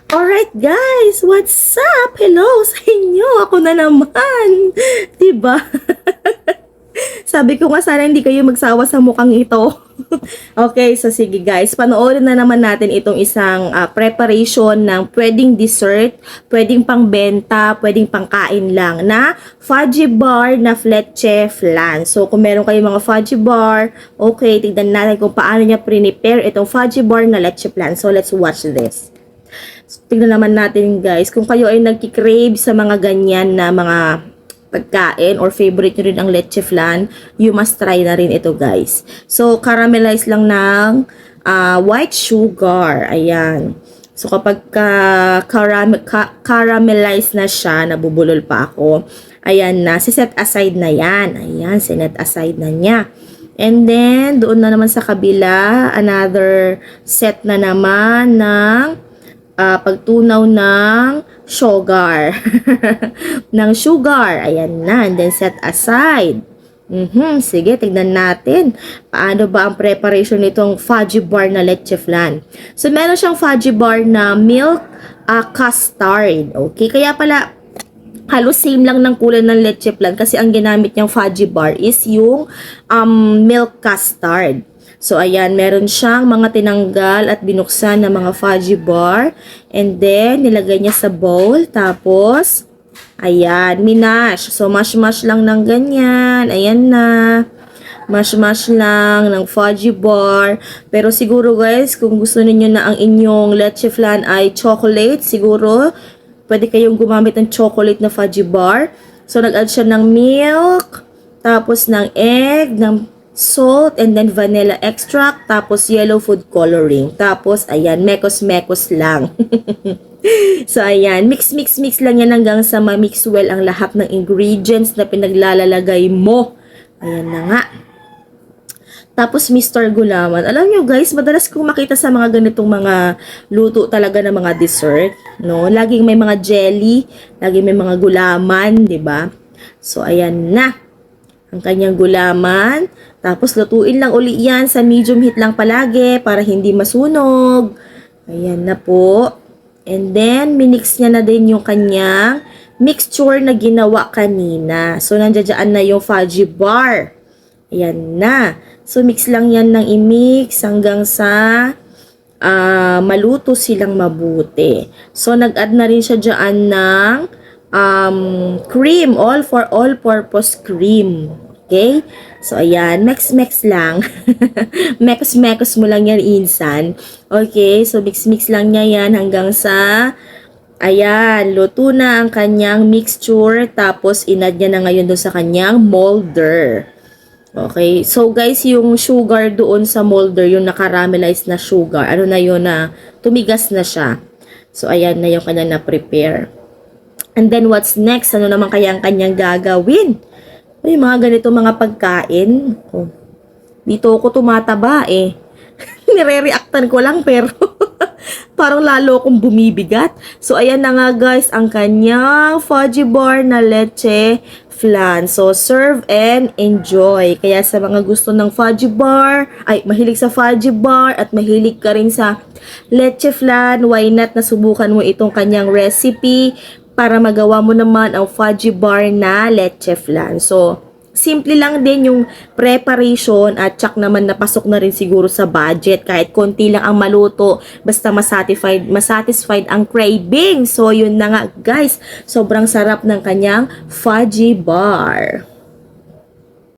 Alright guys, what's up? Hello sa inyo. Ako na naman. 'Di ba? Sabi ko nga sana hindi kayo magsawa sa mukhang ito. Okay, so sige guys, panoorin na naman natin itong isang preparation ng pwedeng dessert, pwedeng pangbenta, pwedeng pangkain lang na fudgy bar na fleche flan. So kung meron kayong mga fudgy bar, okay, tignan natin kung paano niya prepare itong fudgy bar na leche flan. So let's watch this. So, tignan naman natin guys, kung kayo ay nagki-crave sa mga ganyan na mga pagkain or favorite nyo rin ang leche flan, you must try na rin ito guys. So, caramelize lang ng white sugar. Ayan. So, kapag caramelize na siya, nabubulol pa ako. Ayan na, siset aside na yan. Ayan, sinet aside na niya. And then, doon na naman sa kabila, another set na naman ng pagtunaw ng sugar. ng sugar. Ayan na. And then set aside. Sige, tignan natin. Paano ba ang preparation nitong fudgy bar na leche flan? So, meron siyang fudgy bar na milk custard. Okay, kaya pala halos same lang ng kulay ng leche flan kasi ang ginamit niyang fudgy bar is yung milk custard. So, ayan, meron siyang mga tinanggal at binuksan na mga fudgy bar. And then, nilagay niya sa bowl. Tapos, ayan, minash. So, mash-mash lang ng ganyan. Ayan na. Mash-mash lang ng fudgy bar. Pero siguro guys, kung gusto niyo na ang inyong leche flan ay chocolate, siguro, pwede kayong gumamit ng chocolate na fudgy bar. So, nag-add siya ng milk, tapos ng egg, ng salt, and then vanilla extract, tapos yellow food coloring. Tapos, ayan, mekos-mekos lang. So, ayan, mix lang yan hanggang sa ma-mix well ang lahat ng ingredients na pinaglalagay mo. Ayan na nga. Tapos, Mr. Gulaman. Alam nyo guys, madalas kong makita sa mga ganitong mga luto talaga ng mga dessert. No? Laging may mga jelly, laging may mga gulaman, di ba? So, ayan na. Ang kanyang gulaman. Tapos, lutuin lang uli yan sa medium heat lang palagi para hindi masunog. Ayan na po. And then, minix niya na din yung kanyang mixture na ginawa kanina. So, nandiyan na yung fudgy bar. Ayan na. So, mix lang yan ng i-mix hanggang sa maluto silang mabuti. So, nag-add na rin siya dyan ng cream, all-purpose cream. Okay? So, ayan, mix lang. Mekos mo lang yan, insan. Okay? So, mix lang niya yan hanggang sa, ayan, luto na ang kanyang mixture. Tapos, inad niya na ngayon doon sa kanyang molder. Okay? So, guys, yung sugar doon sa molder, yung nakaramelize na sugar, ano na yun na tumigas na siya. So, ayan na yung kanya na-prepare. And then, what's next? Ano naman kaya ang kanyang gagawin? May mga ganito mga pagkain. Oh, dito ako tumataba eh. Nire-reactan ko lang pero parang lalo akong bumibigat. So, ayan na nga guys, ang kanyang fudgy bar na leche flan. So, serve and enjoy. Kaya sa mga gusto ng fudgy bar, ay mahilig sa fudgy bar at mahilig ka rin sa leche flan, why not nasubukan mo itong kanyang recipe para magawa mo naman ang fudgy bar na leche flan. So, simple lang din yung preparation at tsak naman napasok na rin siguro sa budget. Kahit konti lang ang maluto, basta masatisfied ang craving. So, yun na nga guys. Sobrang sarap ng kanyang fudgy bar.